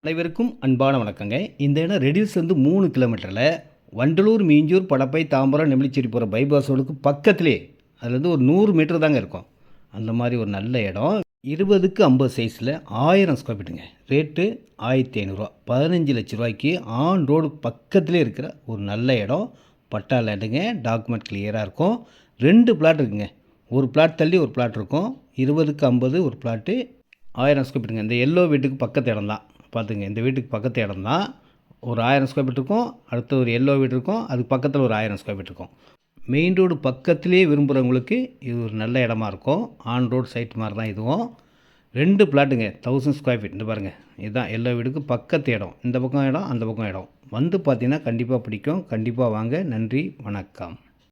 அனைவருக்கும் அன்பான வணக்கங்க. இந்த இடம் ரெடியூஸ்லேருந்து 3 கிலோமீட்டரில் வண்டலூர், மீஞ்சூர், படப்பை, தாம்பரம், நெமிலிச்சேரி போகிற பைபாஸ் ரோடுக்கு பக்கத்திலே அதுலேருந்து ஒரு 100 மீட்டர் தாங்க இருக்கும். அந்த மாதிரி ஒரு நல்ல இடம். 20க்கு 50 சைஸில் 1000 ஸ்கொயர் ஃபீட்டுங்க. ரேட்டு 1500 15 லட்ச ரூபாய்க்கு ஆன் ரோடு பக்கத்திலே இருக்கிற ஒரு நல்ல இடம். பட்டா லேண்டுங்க. டாக்குமெண்ட் கிளியராக இருக்கும். 2 பிளாட் இருக்குங்க. ஒரு பிளாட் தள்ளி ஒரு பிளாட் இருக்கும். 20க்கு 50 ஒரு பிளாட்டு 1000 ஸ்கொயர் ஃபீட்டுங்க. இந்த எல்லோ வீட்டுக்கு பக்கத்து இடம் தான். பார்த்துங்க, இந்த வீட்டுக்கு பக்கத்து இடம் தான். ஒரு 1000 ஸ்கொயர் ஃபீட் இருக்கும். அடுத்து ஒரு எல்லோ வீடு இருக்கும். அதுக்கு பக்கத்தில் ஒரு 1000 ஸ்கொயர் ஃபீட் இருக்கும். மெயின் ரோடு பக்கத்துலேயே விரும்புகிறவங்களுக்கு இது ஒரு நல்ல இடமா இருக்கும். ஆன் ரோடு சைட் மாதிரி தான் இதுவும். 2 பிளாட்டுங்க, 1000 ஸ்கொயர் ஃபீட். இந்த பாருங்கள், இதுதான் எல்லோ வீடுக்கு பக்கத்து இடம். இந்த பக்கம் இடம், அந்த பக்கம் இடம். வந்து பார்த்தீங்கன்னா கண்டிப்பாக பிடிக்கும். கண்டிப்பாக வாங்க. நன்றி, வணக்கம்.